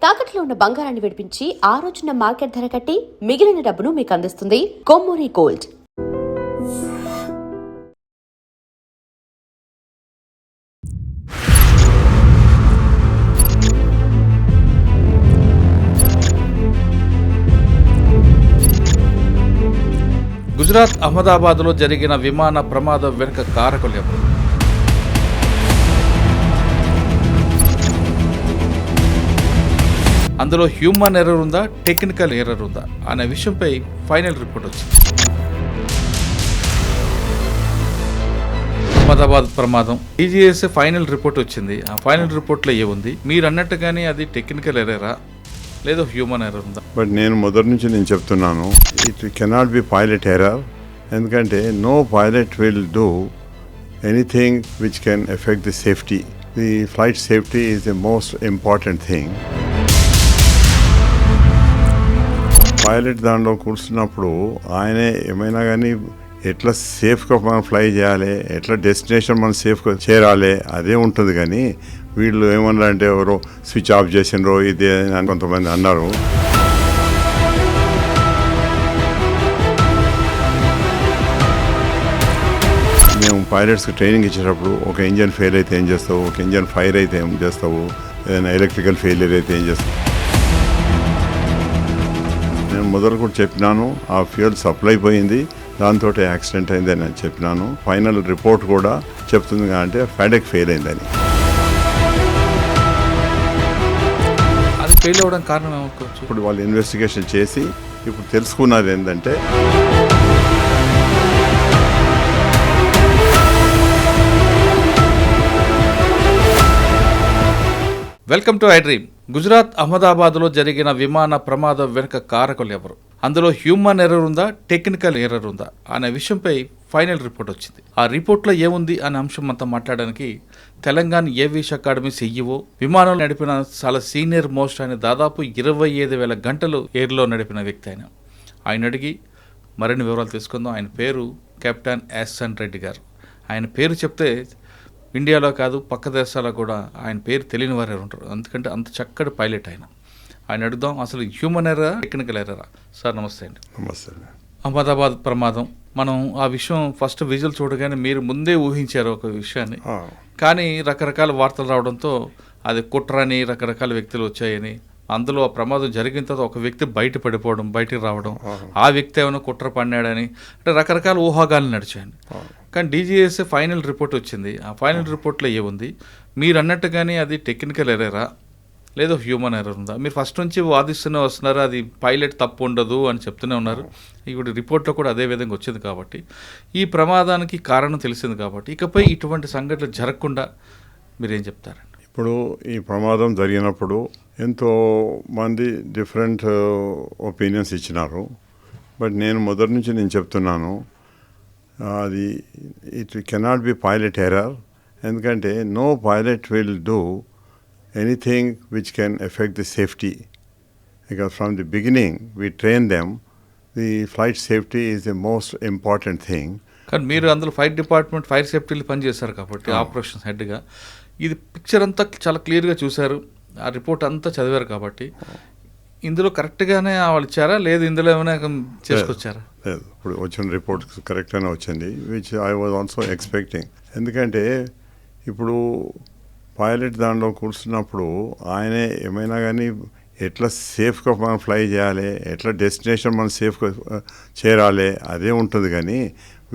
తాకట్లో ఉన్న బంగారాన్ని విడిపించి ఆ రోజున మార్కెట్ ధర కట్టి మిగిలిన డబ్బును మీకు అందిస్తుంది కొమ్మూరి గోల్డ్. గుజరాత్ అహ్మదాబాద్లో జరిగిన విమాన ప్రమాదం వెనుక కారకులు ఎవరు? అందులో హ్యూమన్ ఎర్రర్ ఉందా, టెక్నికల్ ఎర్రర్ ఉందా అనే విషయంపై ఫైనల్ రిపోర్ట్ వచ్చింది. అహ్మదాబాద్ ప్రమాదం టీజీఎస్ ఫైనల్ రిపోర్ట్ వచ్చింది. ఆ ఫైనల్ రిపోర్ట్లో ఏముంది? మీరు అన్నట్టుగానే అది టెక్నికల్ ఎర్రరా లేదా హ్యూమన్ ఎర్రర్ ఉందా? బట్ నేను మొదటి నుంచి నేను చెప్తున్నాను, it cannot be pilot error. ఎందుకంటే no pilot will do anything which can effect the safety. The flight safety is the most important thing. Pilot దాంట్లో కూర్చున్నప్పుడు ఆయనే ఏమైనా కానీ ఎట్లా సేఫ్గా మనం ఫ్లై చేయాలి, ఎట్లా డెస్టినేషన్ మనం సేఫ్గా చేరాలి అదే ఉంటుంది. కానీ వీళ్ళు ఏమన్నా అంటే ఎవరో స్విచ్ ఆఫ్ చేసినరో ఇదే అని కొంతమంది అన్నారు. మేము పైలట్స్కి ట్రైనింగ్ ఇచ్చేటప్పుడు ఒక ఇంజన్ ఫెయిల్ అయితే ఏం చేస్తావు, ఒక ఇంజన్ ఫైర్ అయితే ఏం చేస్తావు, ఏదైనా ఎలక్ట్రికల్ ఫెయిలియర్ అయితే ఏం చేస్తావు. నేను మొదలు కూడా చెప్పినాను, ఆ ఫ్యూయల్ సప్లై పోయింది, దాంతో యాక్సిడెంట్ అయిందని నేను చెప్పినాను. ఫైనల్ రిపోర్ట్ కూడా చెప్తుంది అంటే ఫెడెక్ ఫెయిల్ అయిందని. అది ఫెయిల్ అవ్వడం కారణం ఏమనుకోవచ్చు? ఇప్పుడు వాళ్ళు ఇన్వెస్టిగేషన్ చేసి ఇప్పుడు తెలుసుకున్నది ఏంటంటే welcome to I dream. Gujarat అహ్మదాబాద్లో జరిగిన విమాన ప్రమాదం వెనుక కారకులు ఎవరు? అందులో హ్యూమన్ ఎర్రర్ ఉందా, టెక్నికల్ ఎర్రర్ ఉందా అనే విషయంపై ఫైనల్ రిపోర్ట్ వచ్చింది. ఆ రిపోర్ట్లో ఏముంది అనే అంశం అంతా మాట్లాడడానికి తెలంగాణ ఏవియేషన్ అకాడమీ CEO, విమానం నడిపిన చాలా సీనియర్ మోస్ట్ ఆయన, దాదాపు 25,000 గంటలు ఎయిర్లో నడిపిన వ్యక్తి ఆయన అడిగి మరిన్ని వివరాలు తీసుకుందాం. ఆయన పేరు కెప్టెన్ ఎస్ఎన్ రెడ్డి గారు. ఆయన పేరు చెప్తే ఇండియాలో కాదు పక్క దేశాల్లో కూడా ఆయన పేరు తెలియని వారు ఉంటారు, ఎందుకంటే అంత చక్కటి పైలట్ ఆయన అడుగుదాం అసలు హ్యూమన్ ఎర్రరా, టెక్నికల్ ఎర్రరా. సార్ నమస్తే అండి. నమస్తే. అహ్మదాబాద్ ప్రమాదం, మనం ఆ విషయం ఫస్ట్ విజువల్ చూడగానే మీరు ముందే ఊహించారు ఒక విషయాన్ని, కానీ రకరకాల వార్తలు రావడంతో అది కుట్రని రకరకాల వ్యక్తులు వచ్చాయని, అందులో ఆ ప్రమాదం జరిగిన తర్వాత ఒక వ్యక్తి బయటికి రావడం, ఆ వ్యక్తి ఏమైనా కుట్ర పన్నాడని, అంటే రకరకాల ఊహాగాలు నడిచాయండి. కానీ DGS ఫైనల్ రిపోర్ట్ వచ్చింది. ఆ ఫైనల్ రిపోర్ట్లో ఏముంది? మీరు అన్నట్టుగానే అది టెక్నికల్ ఎర్రరా లేదా హ్యూమన్ ఎర్రర్ ఉందా? మీరు ఫస్ట్ నుంచి వాదిస్తూనే వస్తున్నారు అది పైలట్ తప్పు ఉండదు అని చెప్తూనే ఉన్నారు. ఇప్పుడు రిపోర్ట్లో కూడా అదే విధంగా వచ్చింది. కాబట్టి ఈ ప్రమాదానికి కారణం తెలిసింది. కాబట్టి ఇకపై ఇటువంటి సంఘటనలు జరగకుండా మీరేం చెప్తారండి? ఇప్పుడు ఈ ప్రమాదం జరిగినప్పుడు ఎంతో మంది డిఫరెంట్ ఒపీనియన్స్ ఇచ్చినారు. బట్ నేను మొదటి నుంచి నేను చెప్తున్నాను, అది it cannot be pilot error. ఎందుకంటే no pilot will do anything which can effect the safety. Because from the beginning we train them. The flight safety is the most important thing. కానీ మీరు అందులో ఫైర్ డిపార్ట్మెంట్ ఫైర్ సేఫ్టీలో పనిచేస్తారు కాబట్టి operations హెడ్గా ఇది picture అంతా చాలా క్లియర్గా చూశారు, ఆ రిపోర్ట్ అంతా చదివారు. కాబట్టి ఇందులో కరెక్ట్గానే వాళ్ళు ఇచ్చారా లేదు ఇందులో ఏమైనా చేసుకొచ్చారా? లేదు, ఇప్పుడు వచ్చిన రిపోర్ట్ కరెక్ట్గానే వచ్చింది, which I was also expecting. ఎందుకంటే ఇప్పుడు పైలట్ దాంట్లో కూర్చున్నప్పుడు ఆయనే ఏమైనా కానీ ఎట్లా సేఫ్గా మనం ఫ్లై చేయాలి, ఎట్లా డెస్టినేషన్ మనం సేఫ్గా చేరాలి అదే ఉంటుంది. కానీ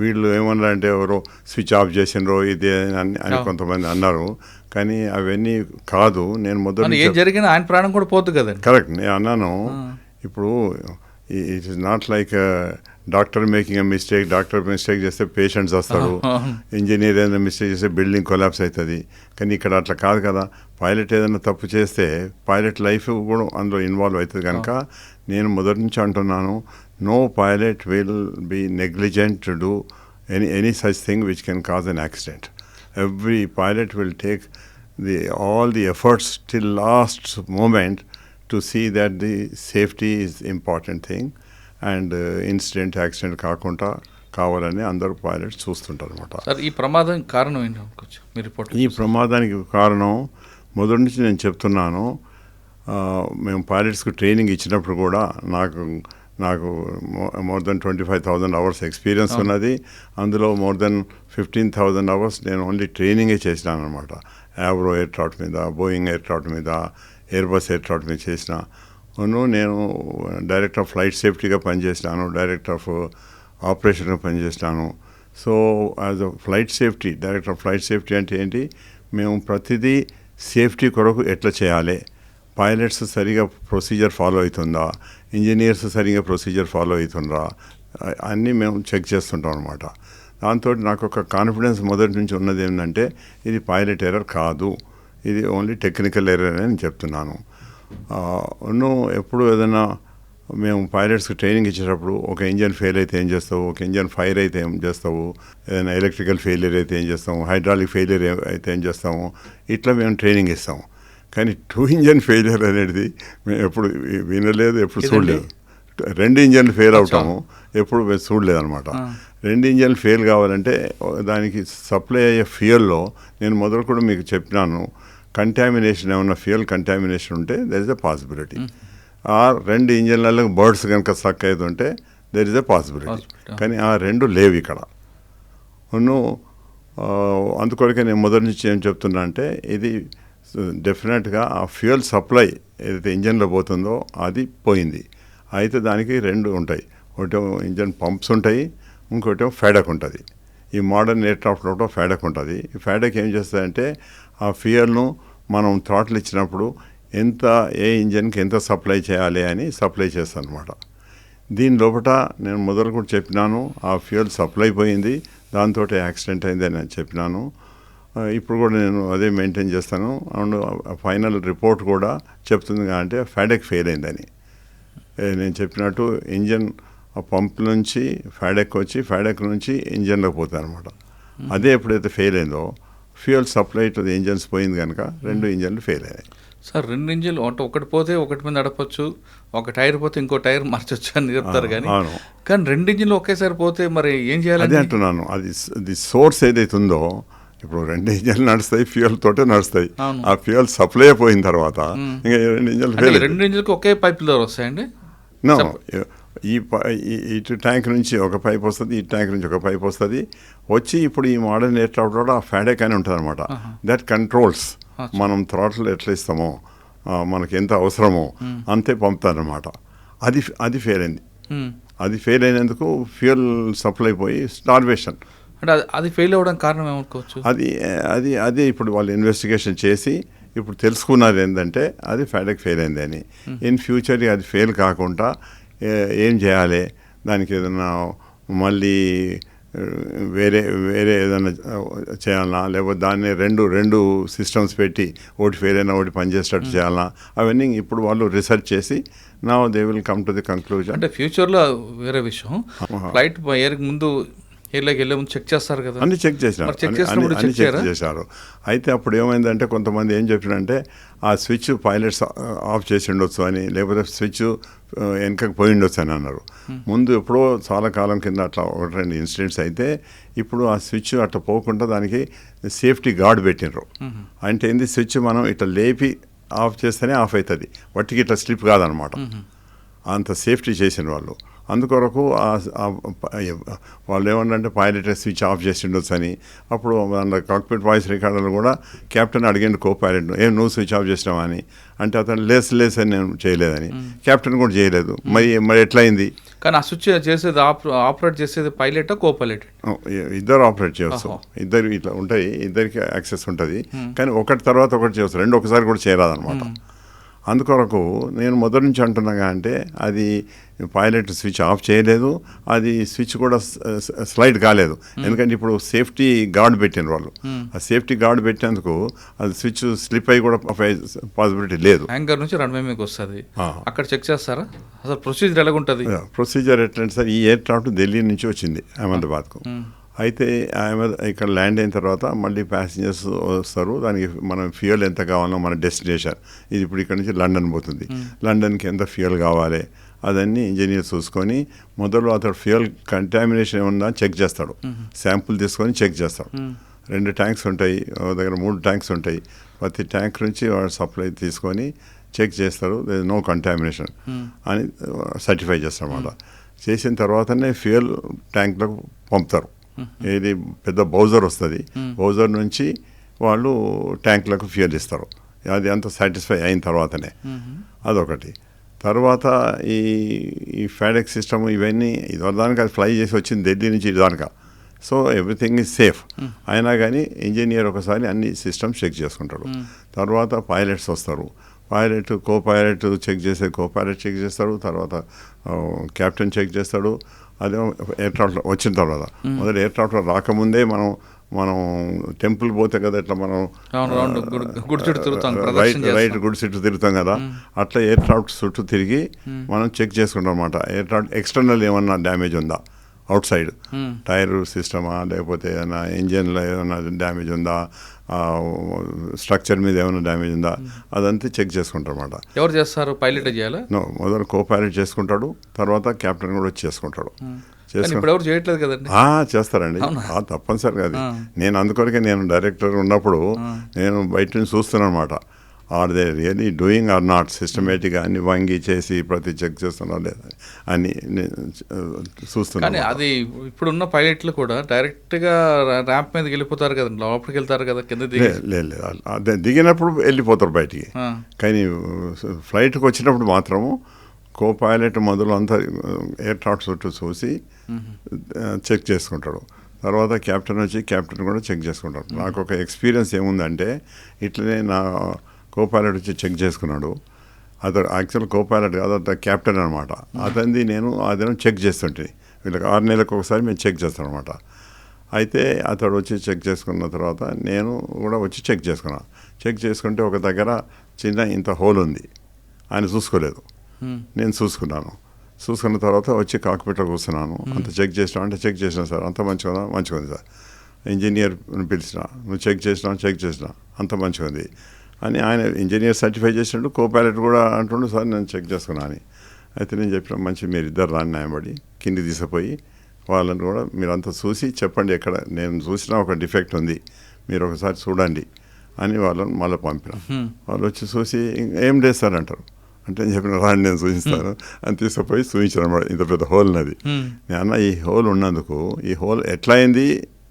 వీళ్ళు ఏమన్నా అంటే ఎవరో స్విచ్ ఆఫ్ చేసినరో ఇదే అని కొంతమంది అన్నారు. కానీ అవన్నీ కాదు. నేను మొదలు ఏం జరిగినా ఆయన ప్రాణం కూడా పోతుంది కదండి. కరెక్ట్, నేను అన్నాను. ఇప్పుడు it is not like doctor making mistake. Doctor mistake చేస్తే పేషెంట్స్ వస్తారు, ఇంజనీర్ ఏదైనా మిస్టేక్ చేస్తే బిల్డింగ్ కొలాప్స్ అవుతుంది. కానీ ఇక్కడ అట్లా కాదు కదా. పైలట్ ఏదైనా తప్పు చేస్తే పైలట్ లైఫ్ కూడా అందులో ఇన్వాల్వ్ అవుతుంది. కనుక నేను మొదటి నుంచి అంటున్నాను, no pilot will be negligent to do any such thing which can cause an accident. Every pilot will take all the efforts till last moment to see that the safety is important thing and incident accident కాకుండా కావాలని అందరూ pilots చూస్తుంటారు అనమాట. Sir ఈ ప్రమాదం కారణం ఏంటి అనుకోవచ్చు మీ రిపోర్ట్? ఈ ప్రమాదానికి కారణం మొదటి నుంచి నేను చెప్తున్నాను, మేము పైలట్స్కి ట్రైనింగ్ ఇచ్చినప్పుడు కూడా నాకు మోర్ దెన్ 25,000 అవర్స్ ఎక్స్పీరియన్స్ ఉన్నది. అందులో మోర్ దెన్ 15,000 అవర్స్ నేను ఓన్లీ ట్రైనింగే చేసినాను అనమాట. యావ్రో ఎయిర్క్రాఫ్ట్ మీద, బోయింగ్ ఎయిర్క్రాఫ్ట్ మీద, ఎయిర్బస్ ఎయిర్క్రాఫ్ట్ మీద చేసిన. నేను డైరెక్టర్ ఆఫ్ ఫ్లైట్ సేఫ్టీగా పనిచేసినాను, డైరెక్టర్ ఆఫ్ ఆపరేషన్గా పనిచేసినాను. So as a flight safety, director of flight safety అంటే ఏంటి, మేము ప్రతిదీ సేఫ్టీ కొరకు ఎట్లా చేయాలి, పైలట్స్ సరిగా ప్రొసీజర్ ఫాలో అవుతుందా, ఇంజనీర్స్ సరిగా ప్రొసీజర్ ఫాలో అవుతుందా, అన్నీ మేము చెక్ చేస్తుంటాం అనమాట. దాంతో నాకు ఒక కాన్ఫిడెన్స్ మొదటి నుంచి ఉన్నది ఏంటంటే ఇది పైలట్ ఎర్రర్ కాదు, ఇది ఓన్లీ టెక్నికల్ ఎర్రర్ అని చెప్తున్నాను. ఎప్పుడు ఏదైనా మేము పైలట్స్కి ట్రైనింగ్ ఇచ్చేటప్పుడు ఒక ఇంజన్ ఫెయిల్ అయితే ఏం చేస్తావు, ఒక ఇంజన్ ఫైర్ అయితే ఏం చేస్తావు, ఏదైనా ఎలక్ట్రికల్ ఫెయిలియర్ అయితే ఏం చేస్తాము, హైడ్రాలిక్ ఫెయిలియర్ అయితే ఏం చేస్తాము, ఇట్లా మేము ట్రైనింగ్ ఇస్తాము. కానీ 2 ఇంజన్ ఫెయిలియర్ అనేది మేము ఎప్పుడు వినలేదు, ఎప్పుడు చూడలేదు. 2 ఇంజన్లు ఫెయిల్ అవటము ఎప్పుడు చూడలేదు అనమాట. 2 ఇంజన్లు ఫెయిల్ కావాలంటే దానికి సప్లై అయ్యే ఫ్యూయల్లో నేను మొదలు కూడా మీకు చెప్పినాను, కంటామినేషన్ ఏమన్నా ఫ్యూయల్ కంటామినేషన్ ఉంటే దెర్ ఇస్ ఎ పాసిబిలిటీ. ఆ 2 ఇంజన్లలో బర్డ్స్ కనుక స్ట్రక్ అవుతుంటే దెర్ ఇస్ ఎ పాసిబిలిటీ. కానీ ఆ 2 లేవు ఇక్కడ. అందుకొరకే నేను మొదటి నుంచి ఏం చెప్తున్నా అంటే ఇది డెఫినెట్గా ఆ ఫ్యూయల్ సప్లై ఏదైతే ఇంజన్లో పోతుందో అది పోయింది. అయితే దానికి 2 ఉంటాయి, ఒకటో ఇంజన్ పంప్స్ ఉంటాయి, ఇంకోటో ఫెడక్ ఉంటుంది. ఈ మోడర్న్ ఎయిర్క్రాఫ్ట్లో కూడా ఫెడక్ ఉంటుంది. ఈ ఫెడక్ ఏం చేస్తుందంటే ఆ ఫ్యూయల్ను మనం థ్రాటిల్ ఇచ్చినప్పుడు ఏ ఇంజన్కి ఎంత సప్లై చేయాలి అని సప్లై చేస్తాను అనమాట. దీని లోపల నేను మొదలు కూడా చెప్పినాను, ఆ ఫ్యూయల్ సప్లై పోయింది, దాంతో యాక్సిడెంట్ అయింది అని చెప్పినాను. ఇప్పుడు కూడా నేను అదే మెయింటైన్ చేస్తాను. అండ్ ఫైనల్ రిపోర్ట్ కూడా చెప్తుంది అంటే ఫెడక్ ఫెయిల్ అయిందని. నేను చెప్పినట్టు ఇంజన్ ఆ పంప్ నుంచి ఫెడక్ వచ్చి ఫెడక్ నుంచి ఇంజన్లోకి పోతాయి అనమాట. అదే ఎప్పుడైతే ఫెయిల్ అయిందో fuel supply to the engines పోయింది కనుక 2 ఇంజన్లు ఫెయిల్ అయ్యాయి. సార్ 2 ఇంజిన్లు ఒకటి పోతే ఒకటి మీద నడపచ్చు, ఒక టైర్ పోతే ఇంకో టైర్ మార్చొచ్చు అని చెప్తారు. కానీ 2 ఇంజిన్లు ఒకేసారి పోతే మరి ఏం చేయాలి? అదే అంటున్నాను, అది సోర్స్ ఏదైతే ఉందో, ఇప్పుడు 2 ఇంజన్లు నడుస్తాయి, ఫ్యూయల్ తోటే నడుస్తాయి. ఆ ఫ్యూయల్ సప్లై అయిపోయిన తర్వాత ఇంకా 2 ఇంజన్లు ఫెయిల్. 2 ఇంజిన్లకు ఒకే పైప్ ద్వారా వస్తాయండి? ఇటు ట్యాంక్ నుంచి ఒక పైప్ వస్తుంది, ఈ ట్యాంక్ నుంచి ఒక పైప్ వస్తుంది వచ్చి ఇప్పుడు ఈ మోడర్న్ ఎయిర్క్రాఫ్ట్ కూడా ఆ ఫెడక్ అని ఉంటుంది అనమాట. దట్ కంట్రోల్స్ మనం థ్రాటిల్ ఎట్లా ఇస్తామో, మనకి ఎంత అవసరమో అంతే పంపుతారనమాట. అది ఫెయిల్ అయింది. అది ఫెయిల్ అయినందుకు ఫ్యూయల్ సప్లై పోయి స్టార్వేషన్. అంటే అది ఫెయిల్ అవ్వడం కారణం ఏమనుకోవచ్చు? అది ఇప్పుడు వాళ్ళు ఇన్వెస్టిగేషన్ చేసి ఇప్పుడు తెలుసుకున్నారు ఏంటంటే అది ఫెడక్ ఫెయిల్ అయింది అని. ఇన్ ఫ్యూచర్ అది ఫెయిల్ కాకుండా ఏం చేయాలి, దానికి ఏదైనా మళ్ళీ వేరే ఏదైనా చేయాలన్నా, లేకపోతే దాన్ని రెండు సిస్టమ్స్ పెట్టి ఒకటి ఫెయిల్ అయినా ఒకటి పనిచేసేటట్టు చేయాలన్నా, అవన్నీ ఇప్పుడు వాళ్ళు రీసెర్చ్ చేసి నా they will come to the conclusion. అంటే ఫ్యూచర్లో వేరే విషయం, ఫ్లైట్ ఎయిర్కి ముందు ఎయిర్లోకి వెళ్ళే ముందు చెక్ చేస్తారు కదా, అన్ని చెక్ చేశారు. అయితే అప్పుడు ఏమైందంటే కొంతమంది ఏం చెప్పారంటే ఆ స్విచ్ పైలట్స్ ఆఫ్ చేసి ఉండొచ్చు అని, లేకపోతే స్విచ్ వెనకకి పోయి ఉండొచ్చు అని అన్నారు. ముందు ఎప్పుడో చాలా కాలం కింద అట్లా 1-2 ఇన్సిడెంట్స్ అయితే ఇప్పుడు ఆ స్విచ్ అట్లా పోకుండా దానికి సేఫ్టీ గార్డ్ పెట్టినరు. అంటే ఏంది, స్విచ్ మనం ఇట్లా లేపి ఆఫ్ చేస్తేనే ఆఫ్ అవుతుంది, వట్టికి ఇట్లా స్లిప్ కాదనమాట. అంత సేఫ్టీ చేసిన వాళ్ళు. అందుకొరకు వాళ్ళు ఏమన్నారంటే పైలట్ స్విచ్ ఆఫ్ చేసి ఉండొచ్చు అని. అప్పుడు కాక్పిట్ వాయిస్ రికార్డర్లు కూడా కెప్టెన్ అడిగిండు కో పైలట్, నువ్వు స్విచ్ ఆఫ్ చేసినావా అని. అంటే అతను లేస్ అని నేను చేయలేదని, కెప్టెన్ కూడా చేయలేదు. మరి ఎట్లా అయింది? కానీ ఆ స్విచ్ చేసేది ఆపరేట్ చేసేది పైలట్ కో పైలట్ ఇద్దరు ఆపరేట్ చేయవచ్చు. ఇద్దరు ఇట్లా ఉంటాయి, ఇద్దరికి యాక్సెస్ ఉంటుంది. కానీ ఒకటి తర్వాత ఒకటి చేయవచ్చు, 2 ఒకసారి కూడా చేయరాదనమాట. అందుకొరకు నేను మొదటి నుంచి అంటున్నా అంటే అది పైలట్ స్విచ్ ఆఫ్ చేయలేదు, అది స్విచ్ కూడా స్లైడ్ కాలేదు. ఎందుకంటే ఇప్పుడు సేఫ్టీ గార్డ్ పెట్టిన వాళ్ళు, ఆ సేఫ్టీ గార్డ్ పెట్టేందుకు అది స్విచ్ స్లిప్ అయ్యి కూడా పాసిబిలిటీ లేదు. హ్యాంగర్ నుంచి రన్వే మీకు వస్తుంది, అక్కడ చెక్ చేస్తారా? అసలు ప్రొసీజర్ ఎలాగుంటుంది? ప్రొసీజర్ ఎట్లంటే సార్, ఈ ఎయిర్క్రాఫ్ట్ ఢిల్లీ నుంచి వచ్చింది అహ్మదాబాద్కు. అయితే ఇక్కడ ల్యాండ్ అయిన తర్వాత మళ్ళీ ప్యాసింజర్స్ వస్తారు, దానికి మనం ఫ్యూయల్ ఎంత కావాలో మన డెస్టినేషన్, ఇది ఇప్పుడు ఇక్కడ నుంచి లండన్ పోతుంది, లండన్కి ఎంత ఫ్యూయల్ కావాలి అదన్నీ ఇంజనీర్ చూసుకొని మొదలు అతడు ఫ్యూయల్ కంటామినేషన్ ఏమన్నా చెక్ చేస్తాడు, శాంపుల్ తీసుకొని చెక్ చేస్తాడు. 2 ట్యాంక్స్ ఉంటాయి, దగ్గర 3 ట్యాంక్స్ ఉంటాయి. ప్రతి ట్యాంక్ నుంచి వాడు సప్లై తీసుకొని చెక్ చేస్తారు, నో కంటామినేషన్ అని సర్టిఫై చేస్తారన్నమాట. చేసిన తర్వాతనే ఫ్యూయల్ ట్యాంక్లకు పంపుతారు. ఏది పెద్ద బౌజర్ వస్తుంది, బౌజర్ నుంచి వాళ్ళు ట్యాంక్లకు ఫ్యూయల్ ఇస్తారు. అది అంత సాటిస్ఫై అయిన తర్వాతనే. అదొకటి. తర్వాత ఈ ఫాడెక్స్ సిస్టమ్ ఇవన్నీ ఇదివరదానికి అది ఫ్లై చేసి వచ్చింది ఢిల్లీ నుంచి ఇదిదానిక. So everything is safe. అయినా కానీ ఇంజనీర్ ఒకసారి అన్ని సిస్టమ్స్ చెక్ చేసుకుంటాడు. తర్వాత పైలట్స్ వస్తారు, పైలట్ కో పైలట్ చెక్ చేసే కో పైలట్ చెక్ చేస్తాడు, తర్వాత కెప్టెన్ చెక్ చేస్తాడు. అదే ఎయిర్ క్రాఫ్ట్ వచ్చిన తర్వాత మొదటి ఎయిర్ క్రాఫ్ట్ రాకముందే మనం టెంపుల్ పోతే కదా ఇట్లా మనం రైట్ గుడి చుట్టూ తిరుగుతాం కదా, అట్లా ఎయిర్ క్రాఫ్ట్ చుట్టూ తిరిగి మనం చెక్ చేసుకుంటాం అనమాట. ఎయిర్ క్రాఫ్ట్ ఎక్స్టర్నల్ ఏమన్నా డ్యామేజ్ ఉందా, అవుట్ సైడ్ టైర్ సిస్టమా, లేకపోతే ఏదైనా ఇంజన్లో ఏమైనా డ్యామేజ్ ఉందా, స్ట్రక్చర్ మీద ఏమైనా డ్యామేజ్ ఉందా, అదంతా చెక్ చేసుకుంటారు అనమాట. ఎవరు చేస్తారు? పైలట్ చేయాలా? మొదలు కో పైలట్ చేసుకుంటాడు, తర్వాత కెప్టెన్ కూడా వచ్చి చేసుకుంటాడు. ఎవరు చేయట్లేదు కదండి. చేస్తారండి, తప్పనిసరిగా. అది నేను అందుకొరకే నేను డైరెక్టర్ ఉన్నప్పుడు నేను బయట నుంచి చూస్తున్నాను అనమాట. Are they really doing or not సిస్టమేటిక్గా అన్ని వంగి చేసి ప్రతి చెక్ చేస్తున్నారు లేదా అని చూస్తున్నాను. అది ఇప్పుడున్న పైలట్లు కూడా డైరెక్ట్గా ర్యాంప్ మీదకి వెళ్ళిపోతారు కదా, లోపలికి వెళ్తారు కదా, కింద లేదు అదే దిగినప్పుడు వెళ్ళిపోతారు బయటికి. కానీ ఫ్లైట్కి వచ్చినప్పుడు మాత్రము కో పైలట్ మొదలు అంతా ఎయిర్ క్రాఫ్ట్ చుట్టూ చూసి చెక్ చేసుకుంటాడు. తర్వాత కెప్టెన్ వచ్చి కెప్టెన్ కూడా చెక్ చేసుకుంటాడు. నాకు ఒక ఎక్స్పీరియన్స్ ఏముందంటే, ఇట్లనే నా కో పైలట్ వచ్చి చెక్ చేసుకున్నాడు. అతను యాక్చువల్ కో పైలట్ కాదు, అతను కెప్టెన్ అనమాట. అతనిది నేను అతను చెక్ చేస్తుంటే, వీళ్ళకి 6 నెలలకు ఒకసారి మేము చెక్ చేస్తాం అనమాట. అయితే అతడు వచ్చి చెక్ చేసుకున్న తర్వాత నేను కూడా వచ్చి చెక్ చేసుకున్నాను. చెక్ చేసుకుంటే ఒక దగ్గర చిన్న ఇంత హోల్ ఉంది, ఆయన చూసుకోలేదు, నేను చూసుకున్నాను. చూసుకున్న తర్వాత వచ్చి కాక్పిట్లో కూర్చున్నాను. అంత చెక్ చేసినా అంటే చెక్ చేసినా సార్, అంత మంచిగా ఉంది సార్. ఇంజనీర్ని పిలిచిన, నువ్వు చెక్ చేసినా అంత మంచిగా ఉంది అని ఆయన ఇంజనీర్ సర్టిఫై చేసినట్టు కో పైలట్ కూడా అంటుండు, సార్ నేను చెక్ చేసుకున్నా అని. అయితే నేను చెప్పిన మంచి మీరు ఇద్దరు రాని న్యాయపడి కింది తీసుకుపోయి వాళ్ళని కూడా మీరంతా చూసి చెప్పండి, ఎక్కడ నేను చూసినా ఒక డిఫెక్ట్ ఉంది, మీరు ఒకసారి చూడండి అని వాళ్ళని మళ్ళీ పంపిన. వాళ్ళు వచ్చి చూసి ఏం లేదు సార్ అంటారు. అంటే నేను చెప్పిన రాండి నేను చూపిస్తాను అని తీసుకుపోయి చూపించాను అనమాట. ఇంత పెద్ద హోల్ ఉన్నది. నేను అన్న ఈ హోల్ ఉన్నందుకు ఈ హోల్ ఎట్లా అయింది,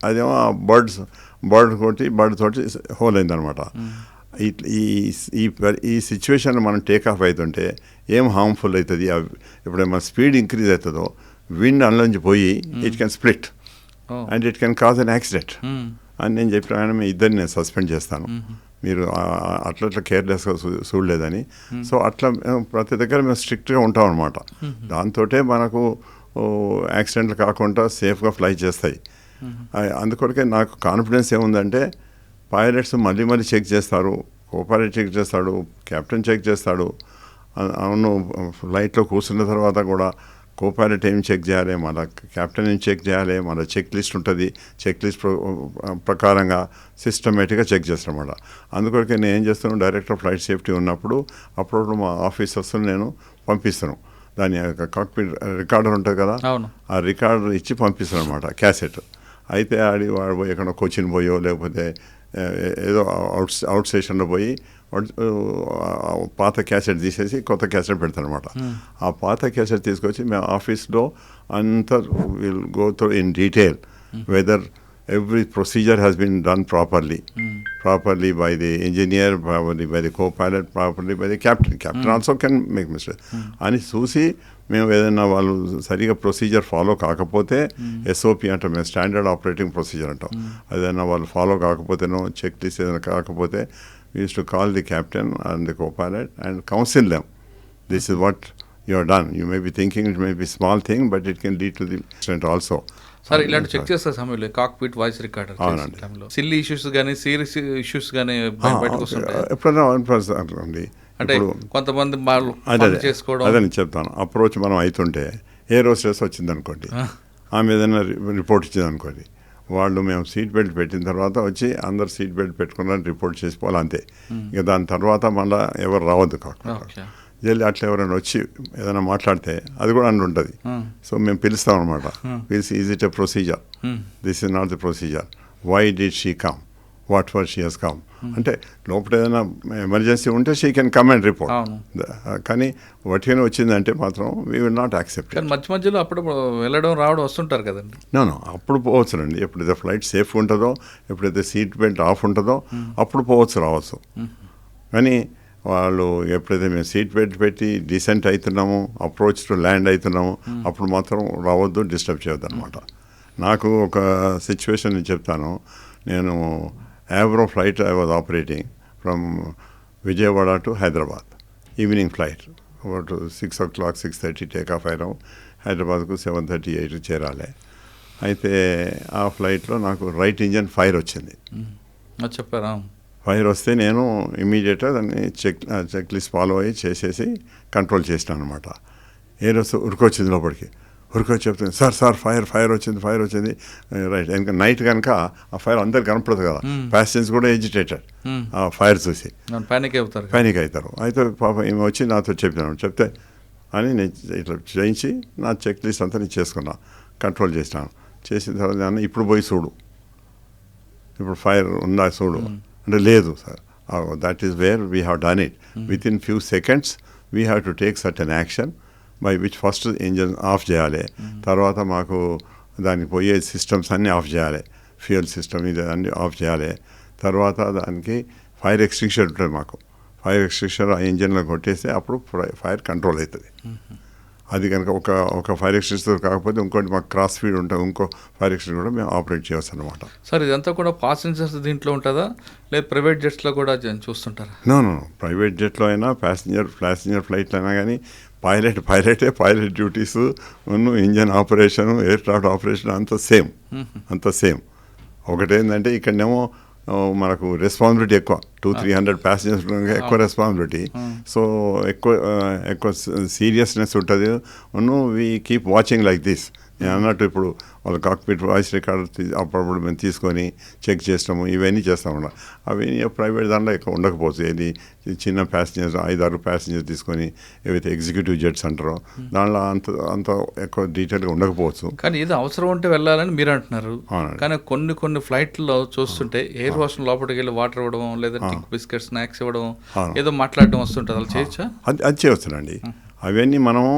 అదేమో బర్డ్ తోటి హోల్ అయింది అనమాట. ఈ సిచ్యువేషన్ మనం టేక్ ఆఫ్ అవుతుంటే ఏం హార్మ్ఫుల్ అవుతుంది, ఇప్పుడు మన స్పీడ్ ఇంక్రీజ్ అవుతుందో విండ్ అందులోంచి పోయి it can split and it can cause an accident అని నేను చెప్పిన. మీ ఇద్దరిని నేను సస్పెండ్ చేస్తాను, మీరు అట్లా కేర్లెస్గా చూడలేదని. సో అట్లా ప్రతి దగ్గర మేము స్ట్రిక్ట్గా ఉంటాం అనమాట. దాంతో మనకు యాక్సిడెంట్లు కాకుండా సేఫ్గా ఫ్లై చేస్తాయి. అందుకొరకే నాకు కాన్ఫిడెన్స్ ఏముందంటే, పైలట్స్ మళ్ళీ చెక్ చేస్తారు, కో పైలట్ చెక్ చేస్తాడు, కెప్టెన్ చెక్ చేస్తాడు. అవును, ఫ్లైట్లో కూర్చున్న తర్వాత కూడా కో పైలట్ ఏం చెక్ చేయాలి, మన కెప్టెన్ ఏం చెక్ చేయాలి, మన చెక్ లిస్ట్ ఉంటుంది, చెక్ లిస్ట్ ప్రకారంగా సిస్టమేటిక్గా చెక్ చేస్తామన్నమాట. అందుకొరకే నేను ఏం చేస్తాను, డైరెక్టర్ ఫ్లైట్ సేఫ్టీ ఉన్నప్పుడు అప్పుడప్పుడు మా ఆఫీసర్స్ని నేను పంపిస్తాను. దాని కాక్పిట్ రికార్డర్ ఉంటుంది కదా, ఆ రికార్డర్ ఇచ్చి పంపిస్తాను అనమాట, క్యాసెట్. అయితే వాడు పోయి ఎక్కడో కోచిన్ పోయో లేకపోతే ఏదో అవుట్ స్టేషన్లో పోయి పాత క్యాసెట్ తీసేసి కొత్త క్యాసెట్ పెడతాను అనమాట. ఆ పాత క్యాసెట్ తీసుకొచ్చి మేము ఆఫీస్లో అంతా will go through in detail whether every procedure has been done properly by the engineer, properly by the co-pilot, properly by the captain. Captain also can make mistakes. అని చూసి మేము ఏదైనా వాళ్ళు సరిగా ప్రొసీజర్ ఫాలో కాకపోతే, ఎస్ఓపి అంటాం మేము, standard operating procedure అంటాం, ఏదైనా వాళ్ళు ఫాలో కాకపోతేనో చెక్ లిస్ట్ ఏదైనా కాకపోతే we used to call the captain and the co-pilot and counsel them. This is what you have done. You may be thinking it may be small thing, but it can lead to the accident also. Sir ఇలాంటి check చేస్తారు సమయంలో cockpit voice recorder silly issues కానీ serious issues కానీ బయటకు వస్తుంటాయి ఎప్పుడైనా. అంటే కొంతమంది చేసుకోవడం అదని చెప్తాను. అప్రోచ్ మనం అవుతుంటే ఎయిర్ హోస్టెస్ వచ్చింది అనుకోండి, ఆమె ఏదైనా రిపోర్ట్ ఇచ్చింది అనుకోండి, వాళ్ళు మేము సీట్ బెల్ట్ పెట్టిన తర్వాత వచ్చి అందరు సీట్ బెల్ట్ పెట్టుకున్నారని రిపోర్ట్ చేసిపోవాలి, అంతే. ఇక దాని తర్వాత మళ్ళీ ఎవరు రావద్దు కాకుండా జల్లి అట్లా ఎవరైనా వచ్చి ఏదైనా మాట్లాడితే అది కూడా అని ఉంటుంది. సో మేము పిలుస్తాం అనమాట, పిలిచి is it a procedure, this is not the procedure, why did she come, what for she has come. అంటే లోపల ఏదైనా ఎమర్జెన్సీ ఉంటే she can come and report. అవును. కానీ వట్టిగానే వచ్చిందంటే మాత్రం వీ విల్ నాట్ యాక్సెప్ట్. కానీ మధ్య మధ్యలో అప్పుడు వెళ్ళడం రావడం వస్తుంటారు కదండి. నో అప్పుడు పోవచ్చునండి. ఎప్పుడైతే ఫ్లైట్ సేఫ్ ఉంటుందో, ఎప్పుడైతే సీట్ బెల్ట్ ఆఫ్ ఉంటుందో అప్పుడు రావచ్చు. కానీ వాళ్ళు ఎప్పుడైతే మేము సీట్ బెల్ట్ పెట్టి డిసెంట్ అవుతున్నాము, అప్రోచ్ టు ల్యాండ్ అవుతున్నాము, అప్పుడు మాత్రం రావద్దు, డిస్టర్బ్ చేయొద్దు అనమాట. నాకు ఒక సిచ్యువేషన్ నేను చెప్తాను. నేను Avro flight I was operating from Vijayawada to Hyderabad, evening flight. About 6 o'clock 6:30 take off అయినాం. హైదరాబాద్కు 7:30 8 చేరాలి. అయితే ఆ ఫ్లైట్లో నాకు రైట్ ఇంజన్ ఫైర్ వచ్చింది. అది చెప్పారా? ఫైర్ వస్తే నేను ఇమీడియట్గా దాన్ని చెక్ లిస్ట్ ఫాలో అయ్యి చేసేసి కంట్రోల్ చేసినాను అనమాట. ఏరోస్ ఉరికొచ్చింది లోపలికి. ఉరికొచ్చి చెప్తుంది, సార్ ఫైర్ వచ్చింది. రైట్, ఇంకా నైట్ కనుక ఆ ఫైర్ అందరు కనపడదు కదా, ప్యాసింజర్స్ కూడా ఎజిటేటెడ్ ఆ ఫైర్ చూసి పానిక్ అవుతారు. అయితే పాప ఈమె వచ్చి నాతో చెప్తే అని నేను ఇట్లా చేయించి నా చెక్ లిస్ట్ అంతా నేను చేసుకున్నా, కంట్రోల్ చేసినాను. చేసిన తర్వాత ఇప్పుడు పోయి చూడు, ఇప్పుడు ఫైర్ ఉందా చూడు అంటే, లేదు sir, that is where we have done it. With in few seconds we have to take certain action by which first engine of చేయాలి, తర్వాత మాకు దానికి పోయే సిస్టమ్స్ అన్నీ ఆఫ్ చేయాలి, ఫ్యూయల్ సిస్టమ్ ఇది అన్నీ ఆఫ్ చేయాలి. తర్వాత దానికి ఫైర్ ఎక్స్టింగ్విషర్ ఉంటుంది మాకు, ఫైర్ ఎక్స్టింగ్విషర్ ఆ ఇంజన్లో కొట్టేస్తే అప్పుడు ఫైర్ కంట్రోల్ అవుతుంది. అది కనుక ఒక ఫైర్ ఎక్స్టింగ్విషర్ కాకపోతే ఇంకోటి మాకు క్రాస్ ఫీడ్ ఉంటుంది, ఇంకో ఫైర్ ఎక్స్టింగ్విషర్ కూడా మేము ఆపరేట్ చేయవచ్చు అనమాట. సార్ ఇదంతా కూడా పాసెంజర్స్ దీంట్లో ఉంటుందా, లేదా ప్రైవేట్ జెట్స్లో కూడా చూస్తుంటారా? నో ప్రైవేట్ జెట్లో అయినా ప్యాసింజర్ ఫ్లైట్లో అయినా కానీ pilot duties, engine operation, air craft operation అంత సేమ్. ఒకటేంటంటే ఇక్కడనేమో మనకు రెస్పాన్సిబిలిటీ ఎక్కువ, 200-300 ప్యాసింజర్స్ ఎక్కువ రెస్పాన్సిబిలిటీ. సో ఎక్కువ సీరియస్నెస్ ఉంటుంది. We keep watching like this. నేను అన్నట్టు ఇప్పుడు వాళ్ళ కాక్పిట్ వాయిస్ రికార్డర్ అప్పుడప్పుడు మేము తీసుకొని చెక్ చేస్తాము, ఇవన్నీ చేస్తాము. అవి ప్రైవేట్ దాంట్లో ఎక్కువ ఉండకపోవచ్చు. ఏది చిన్న ప్యాసింజర్స్ 5-6 ప్యాసింజర్స్ తీసుకొని ఏవైతే ఎగ్జిక్యూటివ్ జెట్స్ అంటారో దాంట్లో అంత ఎక్కువ డీటెయిల్గా ఉండకపోవచ్చు. కానీ ఇది అవసరం ఉంటే వెళ్ళాలని మీరు అంటున్నారు. కానీ కొన్ని ఫ్లైట్లో చూస్తుంటే ఎయిర్ హోస్టల్ లోపలికి వెళ్ళి వాటర్ ఇవ్వడం, లేదా బిస్కెట్ స్నాక్స్ ఇవ్వడం, ఏదో మాట్లాడడం వస్తుంటుంది. అలా చేయొచ్చా? అది చేయవచ్చునండి. అవన్నీ మనము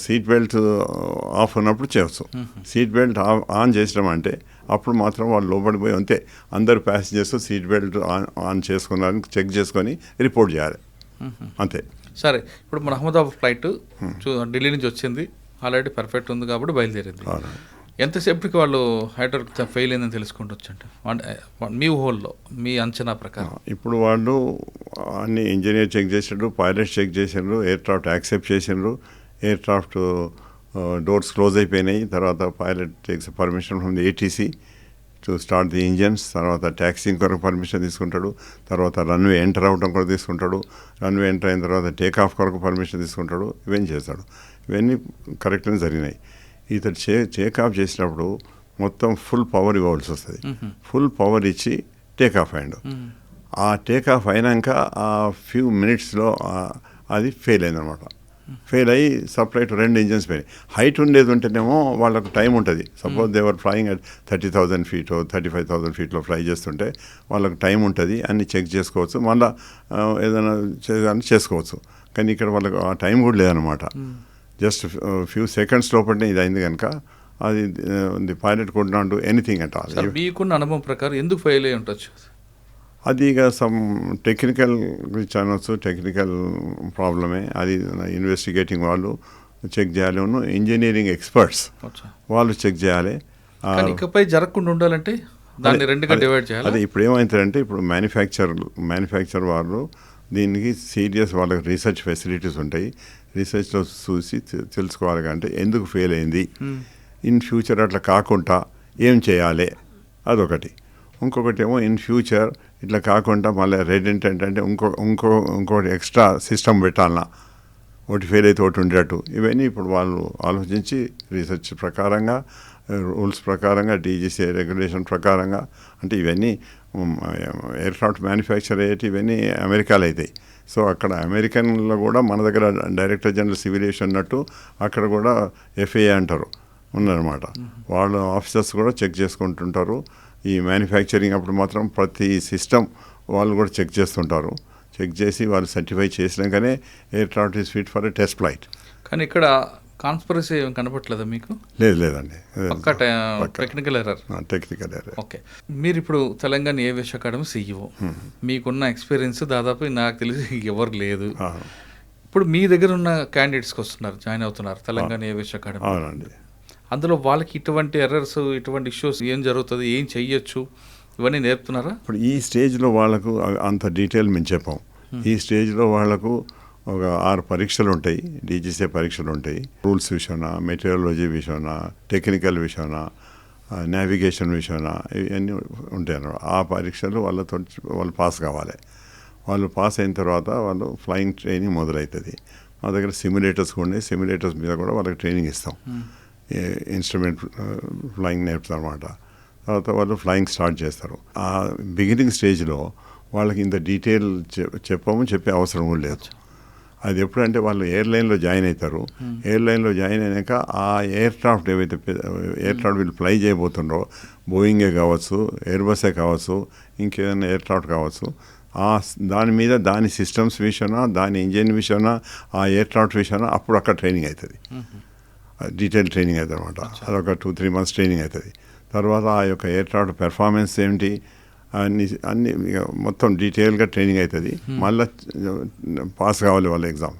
సీట్ బెల్ట్ ఆఫ్ ఉన్నప్పుడు చేయవచ్చు. సీట్ బెల్ట్ ఆన్ చేసినాం అంటే అప్పుడు మాత్రం వాళ్ళు లోపలికి పోయి అంతే అందరు ప్యాసింజర్స్ సీట్ బెల్ట్ ఆన్ చేసుకున్నారని చెక్ చేసుకొని రిపోర్ట్ చేయాలి, అంతే. సరే, ఇప్పుడు మన అహ్మదాబాద్ ఫ్లైట్ ఢిల్లీ నుంచి వచ్చింది, ఆల్రెడీ పర్ఫెక్ట్ ఉంది కాబట్టి బయలుదేరింది. ఎంతసేపటికి వాళ్ళు హైడ్రాలిక్ ఫెయిల్ అయిందని తెలుసుకుంటొచ్చు అంటే మీ ఊహల్లో, మీ అంచనా ప్రకారం? ఇప్పుడు వాళ్ళు అన్ని ఇంజనీర్ చెక్ చేసిండ్రు, పైలట్ చెక్ చేసిండ్రు, ఎయిర్ క్రాఫ్ట్ యాక్సెప్ట్ చేసిండ్రు, ఎయిర్ క్రాఫ్ట్ డోర్స్ క్లోజ్ అయిపోయినాయి. తర్వాత pilot takes permission from the ATC to start the engines. తర్వాత ట్యాక్సింగ్ కొరకు పర్మిషన్ తీసుకుంటాడు, తర్వాత రన్వే ఎంటర్ అవ్వడం కొరకు తీసుకుంటాడు, రన్వే ఎంటర్ అయిన తర్వాత టేక్ ఆఫ్ కొరకు పర్మిషన్ తీసుకుంటాడు, ఇవన్నీ చేస్తాడు. ఇవన్నీ కరెక్ట్గా జరిగినాయి. ఇతడు టేక్ ఆఫ్ చేసినప్పుడు మొత్తం ఫుల్ పవర్ ఇవ్వాల్సి వస్తుంది. ఫుల్ పవర్ ఇచ్చి టేక్ ఆఫ్ అయ్యాడు. ఆ టేక్ ఆఫ్ అయినాక ఆ ఫ్యూ మినిట్స్లో అది ఫెయిల్ అయిందనమాట. ఫెయిల్ అయ్యి సపరేట్ 2 ఇంజన్స్ పోయినాయి. హైట్ ఉండేది ఉంటేనేమో వాళ్ళకు టైం ఉంటుంది. Suppose they're flying at 30,000 feet 35,000 feetలో ఫ్లై చేస్తుంటే వాళ్ళకు టైం ఉంటుంది, అన్ని చెక్ చేసుకోవచ్చు, మళ్ళీ ఏదైనా చేసుకోవచ్చు. కానీ ఇక్కడ వాళ్ళకు ఆ టైం కూడా లేదనమాట. జస్ట్ ఫ్యూ సెకండ్స్ లోపలనే ఇది అయింది కనుక అది the pilot could not do anything at all. మీకున్న అనుభవం ప్రకారం ఎందుకు ఫెయిల్ అయ్యి ఉండొచ్చు? అది ఇక సమ్ టెక్నికల్ అనొచ్చు, టెక్నికల్ ప్రాబ్లమే. అది ఇన్వెస్టిగేటింగ్ వాళ్ళు చెక్ చేయాలి, ఇంజనీరింగ్ ఎక్స్పర్ట్స్ వాళ్ళు చెక్ చేయాలి. ఇకపై జరగకుండా ఉండాలంటే దాన్ని రెండుగా డివైడ్ చేయాలి. అదే ఇప్పుడు ఏమవుతుందంటే ఇప్పుడు మ్యానుఫ్యాక్చర్ వాళ్ళు దీనికి సీరియస్ వాళ్ళకి రీసెర్చ్ ఫెసిలిటీస్ ఉంటాయి. రీసెర్చ్లో చూసి తెలుసుకోవాలి అంటే ఎందుకు ఫెయిల్ అయింది, ఇన్ ఫ్యూచర్ అట్లా కాకుండా ఏం చేయాలి, అదొకటి. ఇంకొకటి ఏమో ఇన్ ఫ్యూచర్ ఇట్లా కాకుండా మళ్ళీ రెడెంటెంట్ అంటే ఇంకోటి ఎక్స్ట్రా సిస్టమ్ పెట్టాలన్నా, ఒకటి ఫెయిల్ అయితే ఒకటి ఉండేటట్టు. ఇవన్నీ ఇప్పుడు వాళ్ళు ఆలోచించి రీసెర్చ్ ప్రకారంగా, రూల్స్ ప్రకారంగా, DGC రెగ్యులేషన్ ప్రకారంగా, అంటే ఇవన్నీ ఎయిర్ క్రాఫ్ట్ మ్యానుఫ్యాక్చర్ అయ్యేటి ఇవన్నీ అమెరికాలో అవుతాయి. సో అక్కడ అమెరికన్లో కూడా మన దగ్గర డైరెక్టర్ జనరల్ సివిలేషన్ ఉన్నట్టు అక్కడ కూడా FAA అంటారు ఉన్నారన్నమాట. వాళ్ళ ఆఫీసర్స్ కూడా చెక్ చేసుకుంటుంటారు. ఈ మ్యానుఫ్యాక్చరింగ్ అప్పుడు మాత్రం ప్రతి సిస్టమ్ వాళ్ళు కూడా చెక్ చేస్తుంటారు. చెక్ చేసి వాళ్ళు సర్టిఫై చేసినాకనే aircraft is fit for a test flight. కానీ ఇక్కడ కాన్స్పరసీ ఏం కనపట్లేదా మీకు? లేదండి, technical error. Technical error. Okay, మీరు ఇప్పుడు తెలంగాణ ఏవియేషన్ అకాడమీ CEO, మీకున్న ఎక్స్పీరియన్స్ దాదాపు నాకు తెలిసి ఎవరు లేదు. ఇప్పుడు మీ దగ్గర ఉన్న క్యాండిడేట్స్కి వస్తున్నారు, జాయిన్ అవుతున్నారు తెలంగాణ ఏవియేషన్ అకాడమీ. అవునండి. అందులో వాళ్ళకి ఇటువంటి ఎర్రర్స్, ఇటువంటి ఇష్యూస్ ఏం జరుగుతుంది, ఏం చెయ్యొచ్చు, ఇవన్నీ నేర్పుతున్నారా? ఇప్పుడు ఈ స్టేజ్లో వాళ్ళకు అంత డీటెయిల్ మేము చెప్పాం. ఈ స్టేజ్లో వాళ్ళకు ఒక 6 పరీక్షలు ఉంటాయి, DGCA పరీక్షలు ఉంటాయి. రూల్స్ విషయాన, మెటీరియాలజీ విషయాన, టెక్నికల్ విషయాన, నావిగేషన్ విషయాన, ఇవన్నీ ఉంటాయి అన్నమాట. ఆ పరీక్షలు వాళ్ళు పాస్ కావాలి. వాళ్ళు పాస్ అయిన తర్వాత వాళ్ళు ఫ్లయింగ్ ట్రైనింగ్ మొదలవుతుంది. మా దగ్గర సిమ్యులేటర్స్ కూడా ఉన్నాయి. సిమ్యులేటర్స్ మీద కూడా వాళ్ళకి ట్రైనింగ్ ఇస్తాం. ఇన్స్ట్రుమెంట్ ఫ్లయింగ్ నేర్పుతాం అన్నమాట. తర్వాత వాళ్ళు ఫ్లయింగ్ స్టార్ట్ చేస్తారు. ఆ బిగినింగ్ స్టేజ్లో వాళ్ళకి ఇంత డీటెయిల్ చెప్పే అవసరం కూడా లేదు. అది ఎప్పుడంటే వాళ్ళు ఎయిర్లైన్లో జాయిన్ అవుతారు. ఎయిర్లైన్లో జాయిన్ అయినాక ఆ ఎయిర్క్రాఫ్ట్ ఏవైతే ఎయిర్క్రాఫ్ట్ వీళ్ళు ఫ్లై చేయబోతుండ్రో, బోయింగే కావచ్చు, ఎయిర్బసే కావచ్చు, ఇంకేదైనా ఎయిర్క్రాఫ్ట్ కావచ్చు, దాని మీద దాని సిస్టమ్స్ విషయాన, దాని ఇంజిన్ విషయాన, ఆ ఎయిర్క్రాఫ్ట్ విషయాన అప్పుడు అక్కడ ట్రైనింగ్ అవుతుంది. డీటెయిల్ ట్రైనింగ్ అవుతుంది అనమాట. అదొక 2-3 months ట్రైనింగ్ అవుతుంది. తర్వాత ఆ యొక్క ఎయిర్క్రాఫ్ట్ పెర్ఫార్మెన్స్ ఏమిటి అన్ని మొత్తం డీటెయిల్గా ట్రైనింగ్ అవుతుంది. మళ్ళీ పాస్ కావాలి వాళ్ళ ఎగ్జామ్.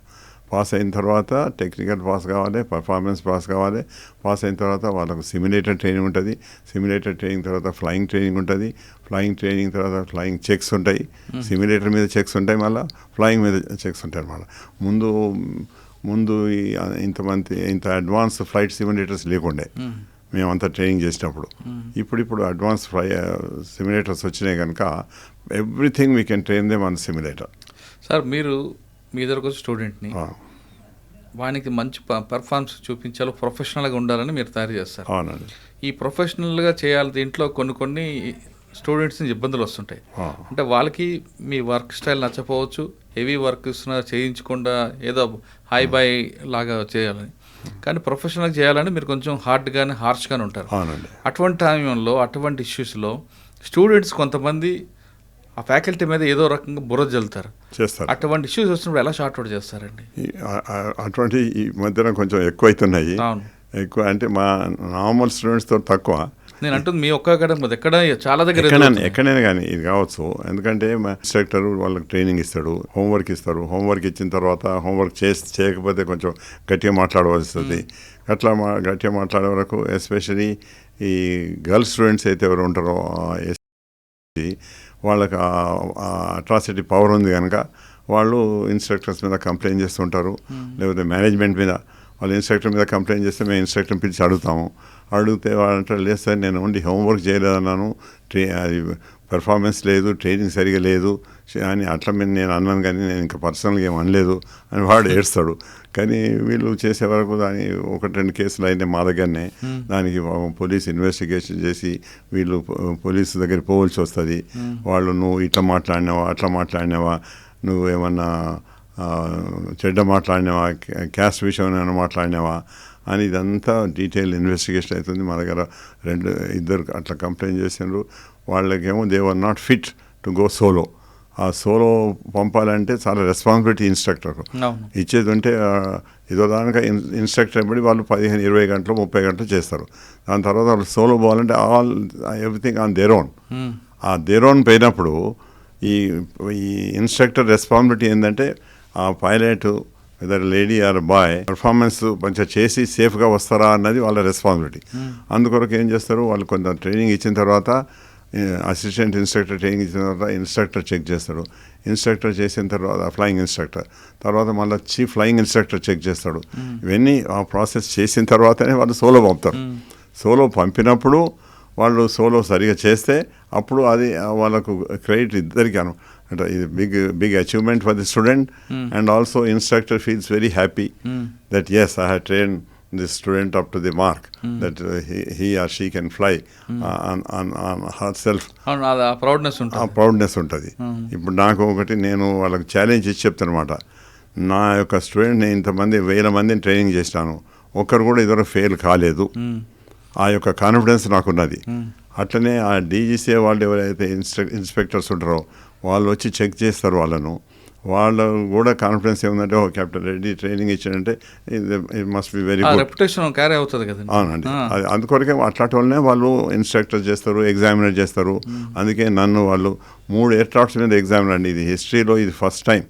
పాస్ అయిన తర్వాత టెక్నికల్ పాస్ కావాలి, పర్ఫార్మెన్స్ పాస్ కావాలి. పాస్ అయిన తర్వాత వాళ్ళకు సిమ్యులేటర్ ట్రైనింగ్ ఉంటుంది. సిమ్యులేటర్ ట్రైనింగ్ తర్వాత ఫ్లయింగ్ ట్రైనింగ్ ఉంటుంది. ఫ్లయింగ్ ట్రైనింగ్ తర్వాత ఫ్లయింగ్ చెక్స్ ఉంటాయి. సిమ్యులేటర్ మీద చెక్స్ ఉంటాయి, మళ్ళీ ఫ్లయింగ్ మీద చెక్స్ ఉంటాయి అన్నమాట. ముందు ఇంత అడ్వాన్స్ ఫ్లైట్ సిమ్యులేటర్స్ లేకుండే మేమంతా ట్రైనింగ్ చేసినప్పుడు. ఇప్పుడు అడ్వాన్స్ సిమ్యులేటర్స్ వచ్చినాయి కనుక everything we can train them on simulator. Sir, మీరు మీ దగ్గరకు వచ్చి స్టూడెంట్ని వానికి మంచి పర్ఫార్మెన్స్ చూపించాలో, ప్రొఫెషనల్గా ఉండాలని మీరు తయారు చేస్తారు. అవునండి. ఈ ప్రొఫెషనల్గా చేయాలి దీంట్లో కొన్ని స్టూడెంట్స్ని ఇబ్బందులు వస్తుంటాయి. అంటే వాళ్ళకి మీ వర్క్ స్టైల్ నచ్చపోవచ్చు, హెవీ వర్క్ చేయించకుండా ఏదో హై బై లాగా చేయాలని. కానీ ప్రొఫెషనల్గా చేయాలని మీరు కొంచెం హార్డ్గానే, హార్ష్గానే ఉంటారు. అటువంటి టైంలో, అటువంటి ఇష్యూస్లో స్టూడెంట్స్ కొంతమంది ఆ ఫ్యాకల్టీ మీద ఏదో రకంగా బుర్ర జల్లుతారు, చేస్తారు. అటువంటి ఇష్యూస్ వచ్చినప్పుడు ఎలా షార్ట్ అవుట్ చేస్తారండి? అటువంటి ఈ మధ్యన కొంచెం ఎక్కువ అవుతున్నాయి. ఎక్కువ అంటే మా నార్మల్ స్టూడెంట్స్తో తక్కువ. నేను అంటుంది మీ ఒక్క అకాడమీ ఎక్కడ, చాలా దగ్గర ఎక్కడైనా కానీ ఇది కావచ్చు. ఎందుకంటే మా ఇన్స్ట్రక్టర్ వాళ్ళకి ట్రైనింగ్ ఇస్తాడు, హోంవర్క్ ఇస్తారు. హోంవర్క్ ఇచ్చిన తర్వాత హోంవర్క్ చేయకపోతే కొంచెం గట్టిగా మాట్లాడవలసి వస్తుంది. గట్టిగా మాట్లాడే వరకు ఎస్పెషలీ ఈ గర్ల్స్ స్టూడెంట్స్ అయితే ఎవరు ఉంటారో వాళ్ళకి అట్రాసిటీ పవర్ ఉంది కనుక వాళ్ళు ఇన్స్ట్రక్టర్స్ మీద కంప్లైంట్ చేస్తుంటారు, లేకపోతే మేనేజ్మెంట్ మీద. వాళ్ళు ఇన్స్ట్రక్టర్ మీద కంప్లైంట్ చేస్తే మేము ఇన్స్ట్రక్టర్ పిలిచి అడిగితే వాళ్ళంటారు, లేదు సార్ నేను ఓన్లీ హోంవర్క్ చేయలేదన్నాను, అది పెర్ఫార్మెన్స్ లేదు, ట్రైనింగ్ సరిగా లేదు అని అట్లా మీద నేను అన్నాను, కానీ నేను ఇంకా పర్సనల్గా ఏం అనలేదు అని వాడు ఏడుస్తాడు. కానీ వీళ్ళు చేసే వరకు దాని 1-2 కేసులు అయితే మా దగ్గరనే. దానికి పోలీస్ ఇన్వెస్టిగేషన్ చేసి వీళ్ళు పోలీసు దగ్గర పోవాల్సి వస్తుంది. వాళ్ళు నువ్వు ఇట్లా మాట్లాడినావా, అట్లా మాట్లాడినావా, నువ్వు ఏమన్నా చెడ్డ మాట్లాడినావా, క్యాస్ట్ విషయం ఏమైనా మాట్లాడినావా అని ఇదంతా డీటెయిల్ ఇన్వెస్టిగేషన్ అవుతుంది. మా దగ్గర 2-2 అట్లా కంప్లైంట్ చేసినారు. వాళ్ళకేమో they were not fit to go solo. ఆ సోలో పంపాలంటే చాలా రెస్పాన్సిబిలిటీ ఇన్స్ట్రక్టర్ ఇచ్చేది ఉంటే ఏదో దానిక ఇన్స్ట్రక్టర్ బట్టి వాళ్ళు 15-20 గంటలు 30 గంటలు చేస్తారు. దాని తర్వాత వాళ్ళు సోలో పోవాలంటే ఎవ్రీథింగ్ ఆన్ దేర్ ఓన్. ఆ దేర్ ఓన్ పోయినప్పుడు ఈ ఇన్స్ట్రక్టర్ రెస్పాన్సిబిలిటీ ఏంటంటే ఆ pilot whether lady or boy performance మంచిగా చేసి సేఫ్గా వస్తారా అన్నది వాళ్ళ రెస్పాన్సిబిలిటీ. అందుకొరకు ఏం చేస్తారు, వాళ్ళు కొంత ట్రైనింగ్ ఇచ్చిన తర్వాత అసిస్టెంట్ ఇన్స్ట్రక్టర్ ట్రైనింగ్ ఇచ్చిన తర్వాత ఇన్స్ట్రక్టర్ చెక్ చేస్తాడు. ఇన్స్ట్రక్టర్ చేసిన తర్వాత ఫ్లయింగ్ ఇన్స్ట్రక్టర్, తర్వాత మళ్ళీ చీఫ్ ఫ్లయింగ్ ఇన్స్ట్రక్టర్ చెక్ చేస్తాడు. ఇవన్నీ ఆ ప్రాసెస్ చేసిన తర్వాతనే వాళ్ళు సోలో పంపుతారు. సోలో పంపినప్పుడు వాళ్ళు సోలో సరిగా చేస్తే అప్పుడు అది వాళ్ళకు క్రెడిట్ ఇద్దరికి అంటే ఇది big achievement for the student and also instructor feels very happy that yes I have train the student up to the mark that he or she can fly on her self. Proudness ఉంటుంది. ఇప్పుడు నాకు ఒకటి నేను వాళ్ళకి challenge ఇచ్చి చెప్తానమాట, నా యొక్క స్టూడెంట్ని ఇంతమంది 1000 మందిని ట్రైనింగ్ చేసినాను, ఒక్కరు కూడా ఇదివరకు ఫెయిల్ కాలేదు. ఆ యొక్క కాన్ఫిడెన్స్ నాకున్నది. అట్లనే ఆ డీజీసీ వాళ్ళు ఎవరైతే ఇన్స్పెక్టర్స్ ఉంటారో వాళ్ళు వచ్చి చెక్ చేస్తారు వాళ్ళు కూడా కాన్ఫిడెన్స్ ఏముందంటే కెప్టెన్ రెడ్డి ట్రైనింగ్ ఇచ్చాడంటే it must be very good, reputation carry అవుతుంది కదండి. అవునండి. అది అందుకొరకే అట్లాంటి వాళ్ళనే వాళ్ళు ఇన్స్ట్రక్టర్ చేస్తారు, ఎగ్జామినర్ చేస్తారు. అందుకే నన్ను వాళ్ళు 3 ఎయిర్క్రాఫ్ట్స్ మీద ఎగ్జామినర్ అండి, ఇది హిస్టరీలో ఇది ఫస్ట్ టైం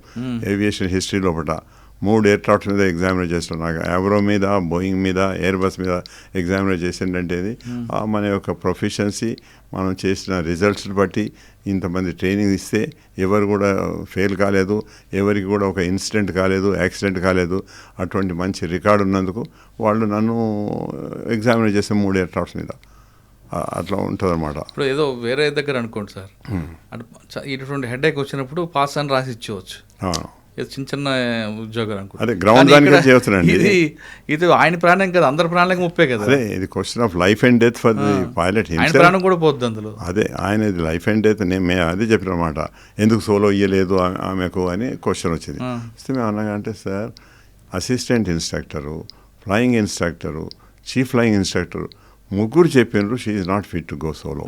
ఏవియేషన్ హిస్టరీ లోపల 3 ఎయిర్క్రాఫ్ట్స్ మీద ఎగ్జామినర్ చేస్తాను. నాకు యావ్రో మీద, బోయింగ్ మీద, ఎయిర్ బస్ మీద ఎగ్జామినర్ చేసిందంటే ఇది మన యొక్క ప్రొఫిషియన్సీ, మనం చేసిన రిజల్ట్స్ బట్టి ఇంతమంది ట్రైనింగ్ ఇస్తే ఎవరు కూడా ఫెయిల్ కాలేదు, ఎవరికి కూడా ఒక ఇన్సిడెంట్ కాలేదు, యాక్సిడెంట్ కాలేదు. అటువంటి మంచి రికార్డు ఉన్నందుకు వాళ్ళు నన్ను ఎగ్జామినర్ చేస్తే 3 ఎయిర్క్రాఫ్ట్స్ మీద అట్లా ఉంటుంది అనమాట. ఇప్పుడు ఏదో వేరే దగ్గర అనుకోండి సార్, అంటే ఇటువంటి హెడేక్ వచ్చినప్పుడు పాస్ అని రాసి ఇచ్చేవచ్చు, చిన్న చిన్న ఉద్యోగాలు అనుకో. అదే గ్రౌండ్ దానికి చేస్తున్నాండి. ఇది ఆయన ప్రాణం కదా, అందరి ప్రాణాలకు ముప్పే కదా. అదే ఇది question of life and death for the pilot ఆయన ప్రాణం కూడా పోద్ది అందులో. అదే ఆయన ఇది లైఫ్ అండ్ డెత్. మేము అదే చెప్పినమాట, ఎందుకు సోలో ఇయ్యలేదు ఆమెకు అని క్వశ్చన్ వచ్చింది. వస్తే మేము అన్నాగంటే sir assistant instructor, flying instructor, chief flying instructor ముగ్గురు చెప్పినారు she is not fit to go solo.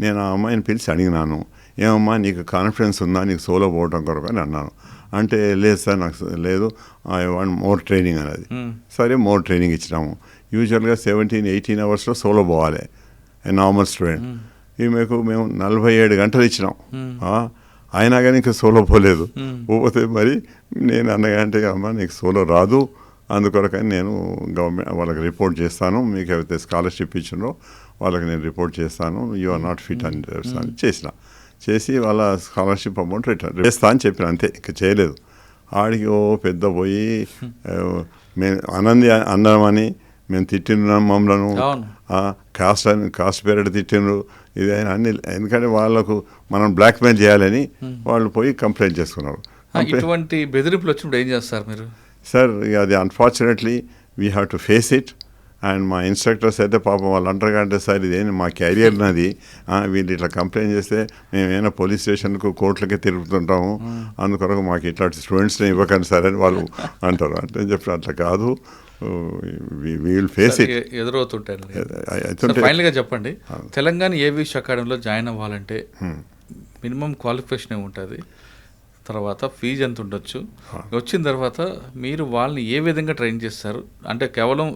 నేను ఆ అమ్మాయిని పిలిచి అడిగినాను, ఏమమ్మా నీకు కాన్ఫిడెన్స్ ఉందా నీకు సోలో పోవడం కొరకు అని అన్నాను. అంటే లేదు సార్ నాకు లేదు, ఐ వాంట్ మోర్ ట్రైనింగ్ అనేది. సరే మోర్ ట్రైనింగ్ ఇచ్చినాము. యూజువల్గా 17-18 అవర్స్లో సోలో పోవాలి నార్మల్ స్టూడెంట్. ఈమెకు మేము 47 గంటలు ఇచ్చినాం, అయినా కానీ ఇంకా సోలో పోలేదు. పోతే మరి నేను అన్నగంటే అమ్మ నీకు సోలో రాదు, అందుకొరకని నేను గవర్నమెంట్ వాళ్ళకి రిపోర్ట్ చేస్తాను, మీకు ఎవరైతే స్కాలర్షిప్ ఇచ్చినో వాళ్ళకి నేను రిపోర్ట్ చేస్తాను, యు ఆర్ నాట్ ఫిట్ అని చేసి వాళ్ళ స్కాలర్షిప్ అమౌంట్ రిటర్న్ చేస్తా అని చెప్పిన, అంతే ఇంకా చేయలేదు. ఆడికి పెద్ద పోయి మేము అన్నామని మేము తిట్టినాం, మమ్మలను కాస్ట్ పేరెడ్ తిట్టిండ్రు, ఇది అన్ని. ఎందుకంటే వాళ్ళకు మనం బ్లాక్మెయిల్ చేయాలని వాళ్ళు పోయి కంప్లైంట్ చేసుకున్నారు. ఇటువంటి బెదిరింపులు వచ్చినప్పుడు ఏం చేస్తారు మీరు? సార్ అది unfortunately we have to face it. And మా ఇన్స్ట్రక్టర్స్ అయితే పాపం వాళ్ళు అంటారు కంటే సార్ ఇదేంటి మా క్యారియర్ నాది, వీళ్ళు ఇట్లా కంప్లైంట్ చేస్తే మేమైనా పోలీస్ స్టేషన్కు కోర్టులకే తిరుగుతుంటాము, అందుకొరకు మాకు ఇట్లాంటి స్టూడెంట్స్ని ఇవ్వకండి సార్ అని వాళ్ళు అంటారు. అంటే చెప్పి అట్లా కాదు, వి విల్ ఫేస్ ఇట్. ఎదురవుతుంటాయి. ఫైనల్గా చెప్పండి, తెలంగాణ ఏవియేషన్ అకాడమీలో జాయిన్ అవ్వాలంటే మినిమం క్వాలిఫికేషన్ ఏముంటుంది, తర్వాత ఫీజు ఎంత ఉండొచ్చు, వచ్చిన తర్వాత మీరు వాళ్ళని ఏ విధంగా ట్రైన్ చేస్తారు? అంటే కేవలం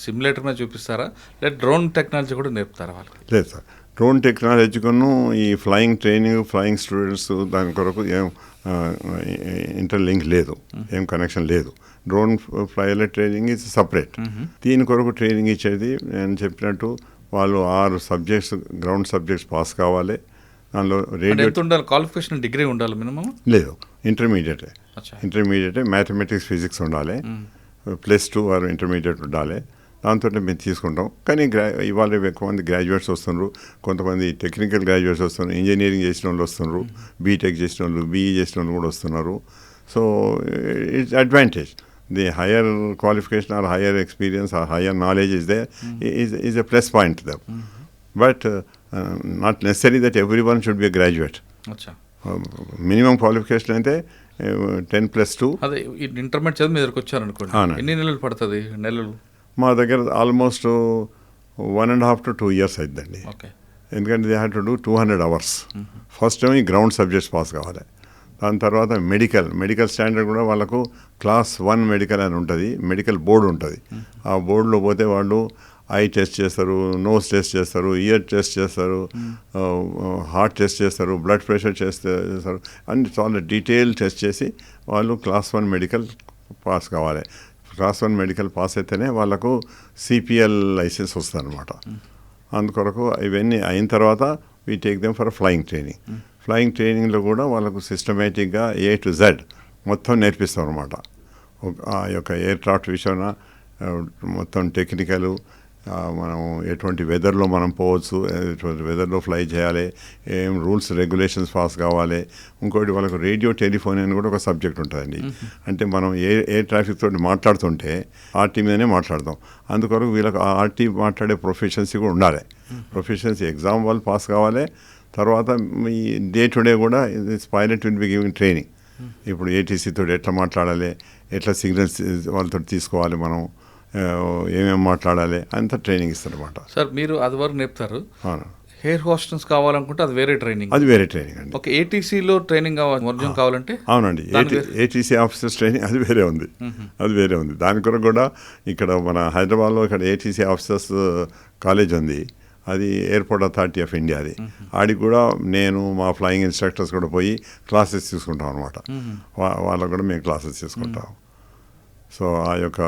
సిమ్యులేటర్ మీద చూపిస్తారా, లేదా డ్రోన్ టెక్నాలజీ కూడా నేర్పుతారా వాళ్ళకి? లేదు సార్, డ్రోన్ టెక్నాలజీకును ఈ ఫ్లయింగ్ ట్రైనింగ్, ఫ్లయింగ్ స్టూడెంట్స్ దాని కొరకు ఏం ఇంటర్లింక్ లేదు, ఏం కనెక్షన్ లేదు. Drone pilot training is separate. దీని కొరకు ట్రైనింగ్ ఇచ్చేది నేను చెప్పినట్టు వాళ్ళు 6 సబ్జెక్ట్స్ గ్రౌండ్ సబ్జెక్ట్స్ పాస్ కావాలి. దానిలో రేడియో క్వాలిఫికేషన్ డిగ్రీ ఉండాలి మినిమం? లేదు, ఇంటర్మీడియటే మ్యాథమెటిక్స్, ఫిజిక్స్ ఉండాలి, +2 ఆర్ ఇంటర్మీడియట్ ఉండాలి. దాంతో మేము తీసుకుంటాం. కానీ ఇవాళ ఎక్కువ మంది గ్రాడ్యుయేట్స్ వస్తున్నారు, కొంతమంది టెక్నికల్ గ్రాడ్యుయేట్స్ వస్తున్నారు, ఇంజనీరింగ్ చేసిన వాళ్ళు వస్తున్నారు, బీటెక్ చేసిన వాళ్ళు, బీఈ చేసిన వాళ్ళు కూడా వస్తున్నారు. So it's advantage. The higher qualification or higher experience or higher knowledge is there is a plus point them. But not necessary that every one should be graduate. Minimum qualification అయితే 10+2. అదే intermediate చదివి మీ దగ్గరకు వచ్చారనుకోండి, ఎన్ని నెలలు పడుతుంది? నెలలు మా దగ్గర ఆల్మోస్ట్ 1.5 to 2 years అవుతుందండి. ఎందుకంటే they had to do 200 hours. First time ఈ గ్రౌండ్ సబ్జెక్ట్స్ పాస్ కావాలి. దాని తర్వాత మెడికల్ స్టాండర్డ్ కూడా వాళ్ళకు క్లాస్ 1 మెడికల్ అని ఉంటుంది, మెడికల్ బోర్డు ఉంటుంది. ఆ బోర్డులో పోతే వాళ్ళు ఐ టెస్ట్ చేస్తారు, నోస్ టెస్ట్ చేస్తారు, ఇయర్ టెస్ట్ చేస్తారు, హార్ట్ టెస్ట్ చేస్తారు, బ్లడ్ ప్రెషర్ చేస్తారు, అన్ని చాలా డీటెయిల్ టెస్ట్ చేసి వాళ్ళు క్లాస్ 1 మెడికల్ పాస్ కావాలి. క్లాస్ 1 మెడికల్ పాస్ అయితేనే వాళ్ళకు సిపిఎల్ లైసెన్స్ వస్తుంది అనమాట. అందుకొరకు ఇవన్నీ అయిన తర్వాత we take them for flying training. Flying ట్రైనింగ్లో కూడా వాళ్ళకు సిస్టమేటిక్గా A to Z మొత్తం నేర్పిస్తాం అనమాట. ఆ యొక్క ఎయిర్క్రాఫ్ట్ విషయాన మొత్తం టెక్నికల్, మనం ఎటువంటి వెదర్లో మనం పోవచ్చు, ఎటువంటి వెదర్లో ఫ్లై చేయాలి, ఏం రూల్స్ రెగ్యులేషన్స్ పాస్ కావాలి. ఇంకోటి వాళ్ళకు రేడియో టెలిఫోన్ అని కూడా ఒక సబ్జెక్ట్ ఉంటుందండి. అంటే మనం ఏ ట్రాఫిక్ తోటి మాట్లాడుతుంటే ఆర్టీ మీదనే మాట్లాడతాం. అందుకొరకు వీళ్ళకి ఆర్టీ మాట్లాడే ప్రొఫెషన్సీ కూడా ఉండాలి. ప్రొఫెషన్సీ ఎగ్జామ్ వాళ్ళు పాస్ కావాలి. తర్వాత ఈ డే టు డే కూడా pilot will be giving training. ఇప్పుడు ఏటీసీ తోటి ఎట్లా మాట్లాడాలి, ఎట్లా సిగ్నల్స్ వాళ్ళతో తీసుకోవాలి, మనం ఏమేమి మాట్లాడాలి అంత ట్రైనింగ్ ఇస్తారన్నమాట. సార్ మీరు అది వరకు నేర్పుతారు, అవును, హెయిర్ హోస్టెస్ కావాలనుకుంటే అది వేరే ట్రైనింగ్. అది వేరే ట్రైనింగ్ అండి. ఓకే, ఏటీసీలో ట్రైనింగ్ వర్జం కావాలంటే అవునండి, ఏటీసీ ఆఫీసర్స్ ట్రైనింగ్ అది వేరే ఉంది, అది వేరే ఉంది. దాని కొరకు కూడా ఇక్కడ మన హైదరాబాద్లో ఇక్కడ ఏటీసీ ఆఫీసర్స్ కాలేజ్ ఉంది, అది ఎయిర్పోర్ట్ అథారిటీ ఆఫ్ ఇండియా. అది ఆడికి కూడా నేను మా ఫ్లయింగ్ ఇన్స్ట్రక్టర్స్ కూడా పోయి క్లాసెస్ తీసుకుంటాం అనమాట. వాళ్ళకు కూడా మేము క్లాసెస్ తీసుకుంటాం. సో ఆ యొక్క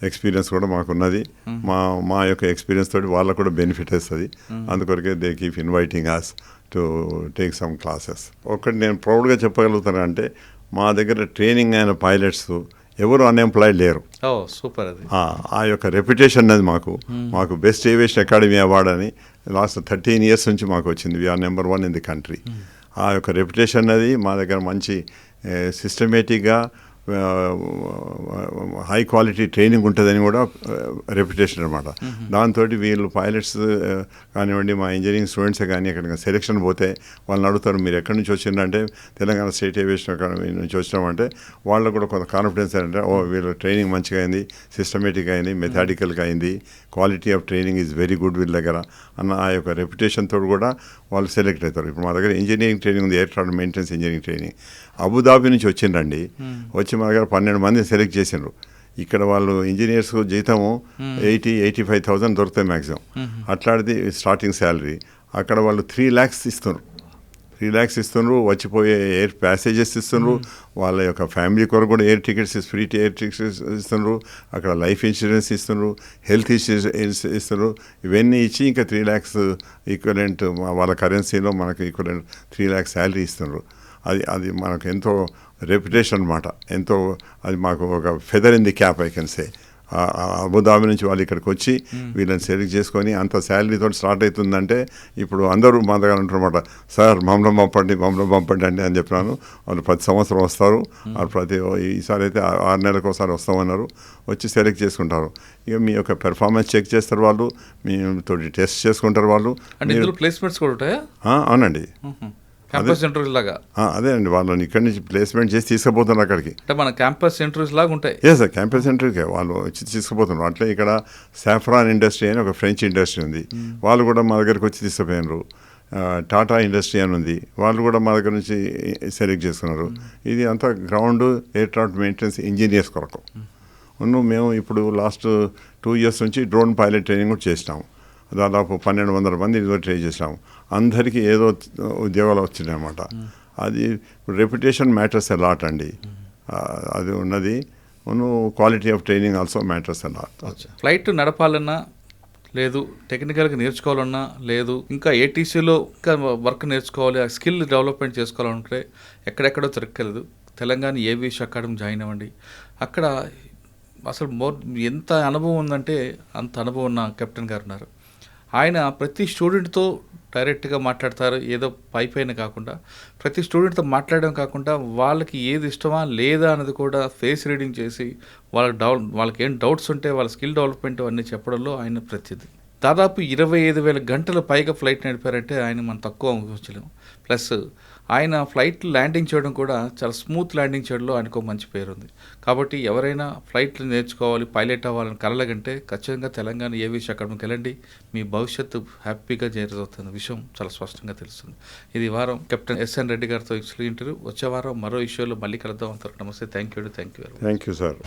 ఎక్స్పీరియన్స్ కూడా మాకున్నది. మా యొక్క ఎక్స్పీరియన్స్ తోటి వాళ్ళకు కూడా బెనిఫిట్ వస్తుంది. అందుకొరకే they keep inviting us to take some classes. ఒకటి నేను ప్రౌడ్గా చెప్పగలుగుతాను అంటే మా దగ్గర ట్రైనింగ్ అయిన పైలట్స్ ఎవరు అన్ఎంప్లాయిడ్ లేరు. సూపర్. అది ఆ యొక్క రెప్యుటేషన్ అనేది మాకు బెస్ట్ ఏవియేషన్ అకాడమీ అవార్డ్ అని లాస్ట్ 13 years నుంచి మాకు వచ్చింది. We're number 1 in the country. ఆ యొక్క రెప్యుటేషన్ అనేది మా దగ్గర మంచి సిస్టమేటిక్గా హై క్వాలిటీ ట్రైనింగ్ ఉంటుందని కూడా రెప్యుటేషన్ అనమాట. దాంతో వీళ్ళు పైలట్స్ కానివ్వండి, మా ఇంజనీరింగ్ స్టూడెంట్సే కానీ ఎక్కడికి సెలెక్షన్ పోతే వాళ్ళని అడుగుతారు, మీరు ఎక్కడి నుంచి వచ్చిందంటే తెలంగాణ స్టేట్ ఏవియేషన్ అకాడమీ నుంచి వచ్చినామంటే వాళ్ళకు కూడా కొంత కాన్ఫిడెన్స్ అంటే వీళ్ళు ట్రైనింగ్ మంచిగా అయింది, సిస్టమేటిక్గా అయింది, మెథాడికల్గా అయింది, quality of training is very good వీళ్ళ దగ్గర అన్న ఆ యొక్క రెప్యుటేషన్ తోడు కూడా వాళ్ళు సెలెక్ట్ అవుతారు. ఇప్పుడు మా దగ్గర ఇంజనీరింగ్ ట్రైనింగ్ ఉంది, air traffic maintenance engineering training. Abu Dhabi నుంచి వచ్చిండండి, వచ్చి మా దగ్గర 12 మందిని సెలెక్ట్ చేసిండ్రు. ఇక్కడ వాళ్ళు ఇంజనీర్స్ జీతము 80,000-85,000 దొరుకుతాయి మ్యాక్సిమం. అట్లాంటిది స్టార్టింగ్ శాలరీ. అక్కడ వాళ్ళు 3 lakhs ఇస్తున్నారు, 3 lakhs ఇస్తున్నారు. వచ్చిపోయే ఎయిర్ ప్యాసేజెస్ ఇస్తున్నారు, వాళ్ళ యొక్క ఫ్యామిలీ కొరకు కూడా air tickets, free air tickets ఇస్తున్నారు. అక్కడ లైఫ్ ఇన్సూరెన్స్ ఇస్తున్నారు, హెల్త్ ఇన్సూరెన్స్ ఇస్తున్నారు. ఇవన్నీ ఇచ్చి ఇంకా 3 lakhs ఈక్వలెంట్ వాళ్ళ కరెన్సీలో మనకు ఈక్వలెంట్ 3 lakhs శాలరీ ఇస్తున్నారు. అది మనకు ఎంతో రెప్యుటేషన్ అనమాట, ఎంతో అది మాకు ఒక feather in the cap I can say. Abu Dhabi నుంచి వాళ్ళు ఇక్కడికి వచ్చి వీళ్ళని సెలెక్ట్ చేసుకొని అంత శాలరీతో స్టార్ట్ అవుతుందంటే ఇప్పుడు అందరూ మా దగ్గర అంటారన్నమాట, సార్ మమ్మల్ని పంపండి అండి అని చెప్పినాను. వాళ్ళు ప్రతి సంవత్సరం వస్తారు, వాళ్ళు ఈసారి అయితే 6 నెలలకు ఒకసారి వస్తామన్నారు. వచ్చి సెలెక్ట్ చేసుకుంటారు. ఇక మీ యొక్క పెర్ఫార్మెన్స్ చెక్ చేస్తారు వాళ్ళు, మీతో టెస్ట్ చేసుకుంటారు వాళ్ళు. ప్లేస్మెంట్స్ కూడా ఉంటాయా? అవునండి, క్యాంపస్ ఇంటర్వ్యూస్ లాగా. అదే అండి, వాళ్ళని ఇక్కడి నుంచి ప్లేస్మెంట్ చేసి తీసుకుపోతున్నారు అక్కడికి. అంటే మన క్యాంపస్ ఇంటర్వ్యూస్ లాగా ఉంటాయి. సార్, క్యాంపస్ ఇంటర్వ్యూకే వాళ్ళు వచ్చి తీసుకుపోతున్నారు. అట్లే ఇక్కడ సాఫ్రాన్ ఇండస్ట్రీ అని ఒక ఫ్రెంచ్ ఇండస్ట్రీ ఉంది, వాళ్ళు కూడా మా దగ్గరికి వచ్చి తీసుకుపోయినారు. టాటా ఇండస్ట్రీ అని ఉంది, వాళ్ళు కూడా మా దగ్గర నుంచి సెలెక్ట్ చేసుకున్నారు. ఇది అంతా ground air traffic maintenance engineers కొరకు. మేము ఇప్పుడు లాస్ట్ 2 years నుంచి డ్రోన్ పైలట్ ట్రైనింగ్ కూడా చేసినాము. దాదాపు 1200 మంది ఇదిగో ట్రై చేసాము. అందరికీ ఏదో ఉద్యోగాలు వచ్చినాయి అన్నమాట. అది రెప్యుటేషన్ మ్యాటర్స్ ఎ లాట్ అండి, అది ఉన్నది. Quality of training also matters a lot. Flight నడపాలన్నా లేదు, టెక్నికల్గా నేర్చుకోవాలన్నా లేదు, ఇంకా ఏటీసీలో ఇంకా వర్క్ నేర్చుకోవాలి, ఆ స్కిల్ డెవలప్మెంట్ చేసుకోవాలంటే ఎక్కడెక్కడో తిరగలేదు. తెలంగాణ ఏవియేషన్ అకాడమీ జాయిన్ అవ్వండి. అక్కడ అసలు ఎంత అనుభవం ఉందంటే అంత అనుభవం ఉన్న కెప్టెన్ గారు ఉన్నారు. ఆయన ప్రతి స్టూడెంట్తో డైరెక్ట్గా మాట్లాడతారు, ఏదో పైన కాకుండా ప్రతి స్టూడెంట్తో మాట్లాడడం కాకుండా వాళ్ళకి ఏది ఇష్టమా లేదా అన్నది కూడా ఫేస్ రీడింగ్ చేసి వాళ్ళకి ఏం డౌట్స్ ఉంటే వాళ్ళ స్కిల్ డెవలప్మెంట్ అన్నీ చెప్పడంలో ఆయన ప్రసిద్ధి. దాదాపు 25,000 గంటల పైగా ఫ్లైట్ నడిపారంటే ఆయన మనం తక్కువ ఊహించలేము. ప్లస్ ఆయన ఫ్లైట్ ల్యాండింగ్ చేయడం కూడా చాలా స్మూత్ ల్యాండింగ్ చేయడంలో ఆయనకు మంచి పేరు ఉంది. కాబట్టి ఎవరైనా ఫ్లైట్లు నేర్చుకోవాలి, పైలట్ అవ్వాలని కలలకంటే ఖచ్చితంగా తెలంగాణ ఏవియేషన్ అకాడమీకి వెళ్ళండి. మీ భవిష్యత్తు హ్యాపీగా చేరుతున్న విషయం చాలా స్పష్టంగా తెలుస్తుంది. ఇది వారం కెప్టెన్ ఎస్ఎన్ రెడ్డి గారితో ఇంటర్వ్యూ. వచ్చే వారం మరో ఇష్యూలో మళ్ళీ కలుద్దాం. అంతవరకు నమస్తే. Thank you. Thank you sir.